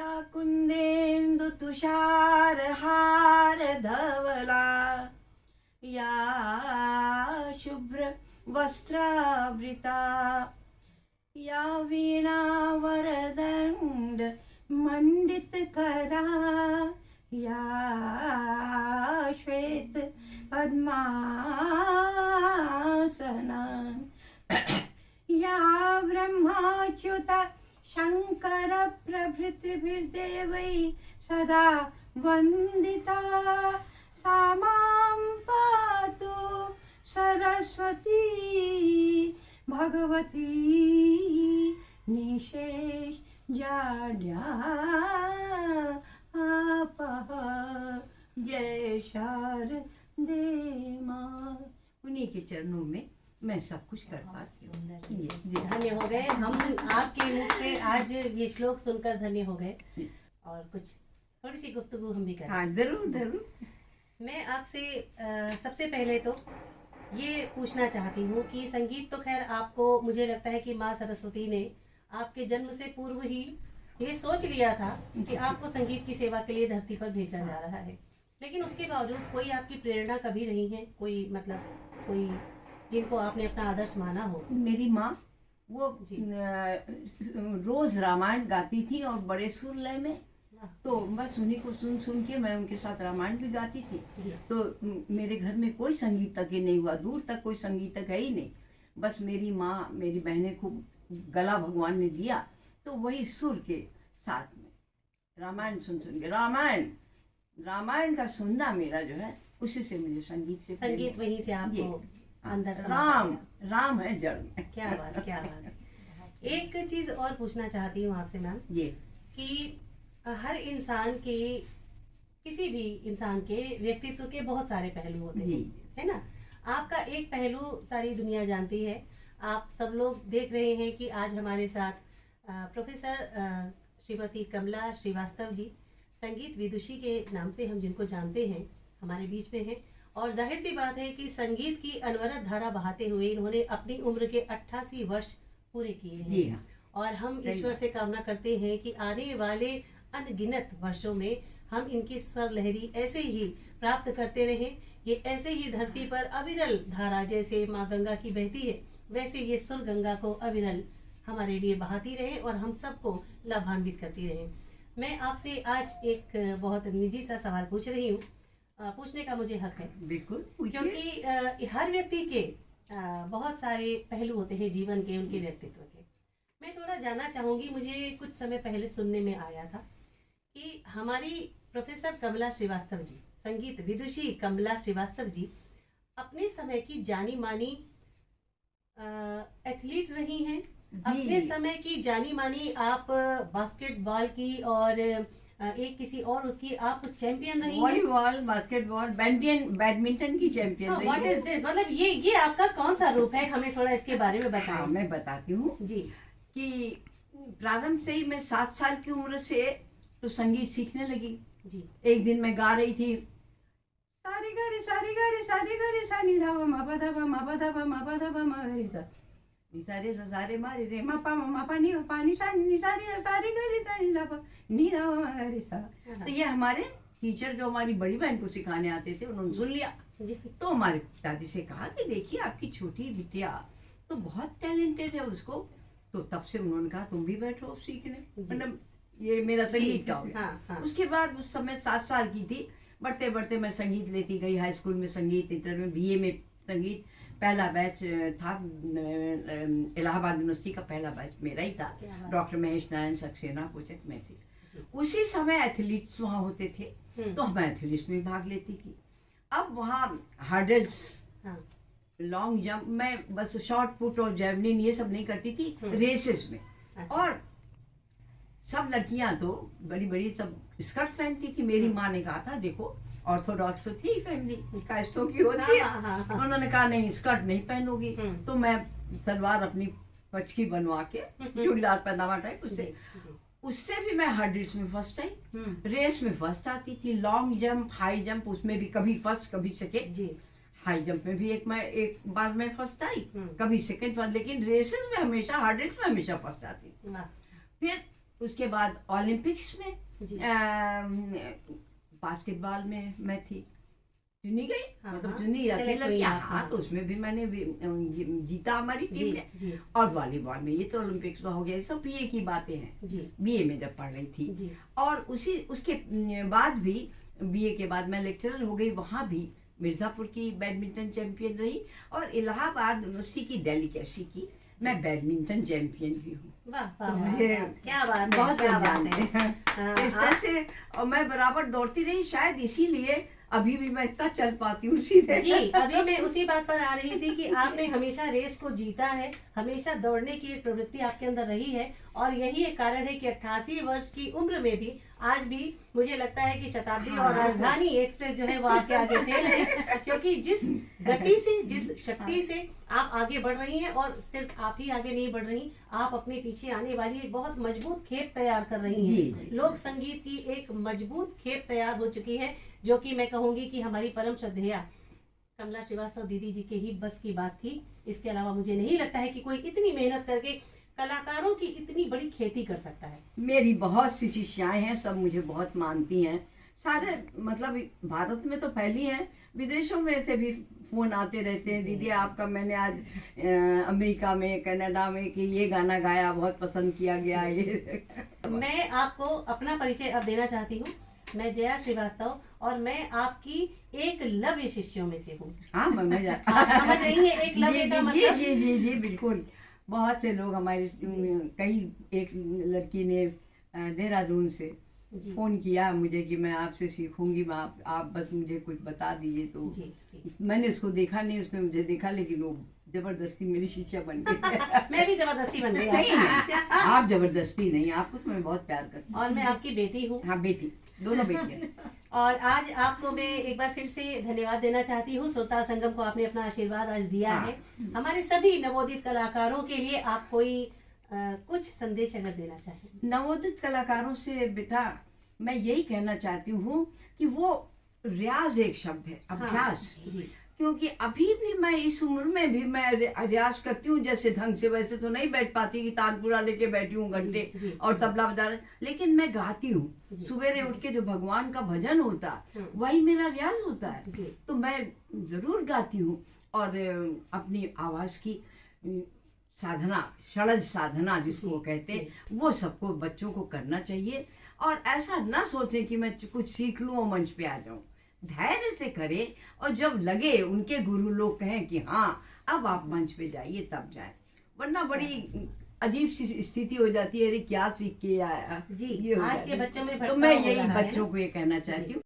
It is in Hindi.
या कुंदेन्दु तुषार हार धवला या शुभ्र वस्त्रावृता या वीणा वरदंड मंडित करा या श्वेत पद्मासना या ब्रह्माच्युत शंकर प्रभृतिभिर्देवै सदा वंदिता सा मां पातु सरस्वती भगवती निशेष जाड्यापः जय शारदे माँ। उन्हीं के चरणों में मैं सब कुछ कर पाती हूँ। धन्य हो गए हम आपके मुख से आज ये श्लोक सुनकर धन्य हो गए। और कुछ थोड़ी सी गुफ्तगू हम भी करें। हाँ जरूर जरूर। मैं आपसे सबसे पहले तो ये पूछना चाहती हूँ कि संगीत तो खैर आपको, मुझे लगता है कि माँ सरस्वती ने आपके जन्म से पूर्व ही ये सोच लिया था कि आपको संगीत की सेवा के लिए धरती पर भेजा जा रहा है, लेकिन उसके बावजूद कोई आपकी प्रेरणा कभी नहीं है, कोई मतलब कोई जिनको आपने अपना आदर्श माना हो? मेरी माँ वो रोज रामायण गाती थी और बड़े सुर लय में, तो बस उन्हीं को सुन सुन के मैं उनके साथ रामायण भी गाती थी। तो मेरे घर में कोई संगीतज्ञ नहीं हुआ, दूर तक कोई संगीतज्ञ है ही नहीं। बस मेरी माँ मेरी बहनें खूब गला भगवान ने दिया, तो वही सुर के साथ में रामायण सुन सुन के रामायण का सुनना मेरा जो है उसी से मुझे संगीत वहीं से आपको अंदर राम है जड़ में। क्या बात क्या बात। एक चीज और पूछना चाहती हूँ आपसे मैम, ये कि हर इंसान के, किसी भी इंसान के व्यक्तित्व के बहुत सारे पहलू होते हैं, है ना। आपका एक पहलू सारी दुनिया जानती है। आप सब लोग देख रहे हैं कि आज हमारे साथ प्रोफेसर श्रीमती कमला श्रीवास्तव जी, संगीत विदुषी के नाम से हम जिनको जानते हैं, हमारे बीच में हैं। और जाहिर सी बात है कि संगीत की अनवरत धारा बहाते हुए इन्होंने अपनी उम्र के 88 वर्ष पूरे किए हैं। और हम ईश्वर से कामना करते हैं कि आने वाले अनगिनत वर्षों में हम इनकी स्वर लहरी ऐसे ही प्राप्त करते रहें। ये ऐसे ही धरती पर अविरल धारा जैसे माँ गंगा की बहती है, वैसे ये सुर गंगा को अविरल हमारे लिए बहाती रहे और हम सबको लाभान्वित करती रहे। मैं आपसे आज एक बहुत निजी सा सवाल पूछ रही हूँ, पूछने का मुझे हक है। बिल्कुल, क्योंकि हर व्यक्ति के बहुत सारे पहलू होते हैं जीवन के, उनके व्यक्तित्व के। मैं थोड़ा जानना चाहूँगी, मुझे कुछ समय पहले सुनने में आया था कि हमारी प्रोफेसर कमला श्रीवास्तव जी, संगीत विदुषी कमला श्रीवास्तव जी, अपने समय की जानी मानी एथलीट रही हैं। अपने समय की जानी मानी आप बास्केटबॉल की और एक किसी और उसकी आप चैंपियन रही हैं। वॉलीबॉल, बास्केटबॉल, बैडमिंटन की चैंपियन रही। व्हाट इज दिस, मतलब ये आपका कौन सा रूप है, हमें थोड़ा इसके बारे में बताएं। हाँ, मैं बताती हूँ जी कि प्रारंभ से ही मैं 7 साल की उम्र से तो संगीत सीखने लगी जी। एक दिन मैं गा रही थी, सारी गा रे सारी गा रे सारी गा रे सा नी धा मा पा धा मा पा धा मा पा धा मा रे सा नी सा रे सा सा रे मा रे मा पा नी पा नी सा नी सा रे सारी गा रे सा नी धा पा नी धा मा रे सा। तो ये हमारे टीचर जो हमारी बड़ी बहन को सिखाने आते थे, उन्होंने सुन लिया। तो हमारे पिताजी से कहा कि देखिए आपकी छोटी बिटिया तो बहुत टैलेंटेड है, उसको। तो तब से उन्होंने कहा तुम भी बैठो सीखने, मतलब ये मेरा संगीत का हो गया। उसके बाद उस समय 7 साल की थी, बढ़ते बढ़ते मैं संगीत लेती गई। हाई स्कूल में संगीत, इंटर में, बीए में संगीत। पहला बैच था इलाहाबाद यूनिवर्सिटी का, पहला बैच मेरा ही था। डॉक्टर महेश नारायण सक्सेना प्रोजेक्ट में थी। उसी समय एथलीट्स वहाँ होते थे, तो मैं एथलीट्स में भाग लेती थी। अब वहाँ हर्डल्स, लॉन्ग जंप, मैं बस शॉर्ट पुट और जैवलिन ये सब नहीं करती थी, रेसेस में। और सब लड़कियां तो बड़ी बड़ी सब स्कर्ट पहनती थी। मेरी माँ ने कहा था देखो ऑर्थोडॉक्स तो थी फैमिली, कास्टों की होती है। उन्होंने कहा नहीं स्कर्ट नहीं पहनोगी। तो मैं सलवार अपनी पचकी बनवा के चूड़ीदार पैजामा टाइप, उससे भी मैं हर्डल्स में फर्स्ट आई, रेस में फर्स्ट आती थी। लॉन्ग जंप, हाई जंप, उसमें भी कभी फर्स्ट कभी सेकेंड। हाई जंप में भी एक बार मैं फर्स्ट आई, कभी सेकेंड, लेकिन रेसेस में हमेशा, हर्डल्स में हमेशा फर्स्ट आती थी। फिर उसके बाद ओलंपिक्स में जी। बास्केटबॉल में मैं थी, चुनी गई, हाँ, मतलब हाँ, चुनी जाती select हुई लड़कियां, आप, हाँ, तो उसमें भी मैंने जीता हमारी जी टीम ने। जी और वॉलीबॉल में, ये तो ओलंपिक्स में हो गया, ये सब बीए की बातें हैं, जी बीए में जब पढ़ रही थी। जी और उसके बाद भी, बीए के बाद मैं लेक्चरर हो गई, वहाँ भी मिर्ज़ापुर की बैडमिंटन चैंपियन रही, और इलाहाबाद यूनिवर्सिटी की डेलीकेसी की मैं बैडमिंटन चैंपियन भी हूँ। वाह वाह तो वाह, मुझे वाह, क्या बात है, बहुत क्या लोग बात जानते है। हैं हाँ, इस तरह से। और मैं बराबर दौड़ती रही, शायद इसीलिए अभी भी मैं इतना चल पाती हूँ सीधे। जी, अभी मैं उसी बात पर आ रही थी कि आपने हमेशा रेस को जीता है, हमेशा दौड़ने की एक प्रवृत्ति आपके अंदर रही है, और यही एक कारण है कि 88 वर्ष की उम्र में भी आज भी मुझे लगता है कि शताब्दी हाँ, और राजधानी एक्सप्रेस जो है वो आपके आगे फेल है, क्योंकि जिस गति से, जिस शक्ति से आप आगे बढ़ रही हैं, और सिर्फ आप ही आगे नहीं बढ़ रही, आप अपने पीछे आने वाली एक बहुत मजबूत खेप तैयार कर रही जी, हैं। जी। लोक संगीत की एक मजबूत खेप तैयार हो चुकी है, जो कि मैं कहूंगी कि हमारी परम श्रद्धेया कमला श्रीवास्तव दीदी जी के ही बस की बात थी। इसके अलावा मुझे नहीं लगता है कि कोई इतनी मेहनत करके कलाकारों की इतनी बड़ी खेती कर सकता है। मेरी बहुत सी शिष्याएं हैं, सब मुझे बहुत मानती हैं, सारे, मतलब भारत में तो फैली हैं, विदेशों में से भी फोन आते रहते हैं, दीदी आपका मैंने आज अमेरिका में, कनाडा में कि ये गाना गाया, बहुत पसंद किया गया। ये मैं आपको अपना परिचय अब देना चाहती हूँ। मैं जया श्रीवास्तव, और मैं आपकी एक लव्य शिष्यों में से हूँ। हाँ, मैं आप समझ रही हैं एक लव्य का मतलब? जी जी जी बिल्कुल। बहुत से लोग हमारे, कई, एक लड़की ने देहरादून से जी फोन किया मुझे कि मैं आपसे सीखूंगी, मैं आप बस मुझे कुछ बता दीजिए। तो जी जी। मैंने उसको देखा नहीं, उसने मुझे देखा, लेकिन वो जबरदस्ती मेरी शिष्या बन गई। मैं भी जबरदस्ती बन गई। नहीं, आप जबरदस्ती नहीं, आपको तो मैं बहुत प्यार करती हूँ। और मैं आपकी बेटी हूँ। हाँ, बेटी, दोनों बेटियां। और आज आपको मैं एक बार फिर से धन्यवाद देना चाहती हूँ। श्रोता संगम को आपने अपना आशीर्वाद आज दिया हाँ। है। हमारे सभी नवोदित कलाकारों के लिए आप कोई कुछ संदेश अगर देना चाहें। नवोदित कलाकारों से बेटा मैं यही कहना चाहती हूँ कि वो रियाज एक शब्द है, अभ्यास। हाँ, जी। क्योंकि अभी भी मैं इस उम्र में भी मैं रियाज करती हूँ, जैसे ढंग से, वैसे तो नहीं बैठ पाती कि तानपुरा लेके बैठी हूँ घंटे जी, और तबला बजा रहे, लेकिन मैं गाती हूँ। सवेरे उठ के जो भगवान का भजन होता है वही मेरा रियाज होता है, जी। तो मैं जरूर गाती हूँ। और अपनी आवाज की साधना, षडज साधना जिसको कहते हैं, वो सबको, बच्चों को करना चाहिए। और ऐसा ना सोचें कि मैं कुछ सीख लूँ और मंच पे आ जाऊँ, धैर्य से करें, और जब लगे उनके गुरु लोग कहें कि हाँ अब आप मंच पे जाइए, तब जाए, वरना बड़ी अजीब सी स्थिति हो जाती है, अरे क्या सीख के आया। जी, ये हो आज जाती के है। बच्चों में तो भटकाव मैं हो यही रहा है। बच्चों को ये कहना चाहती हूँ।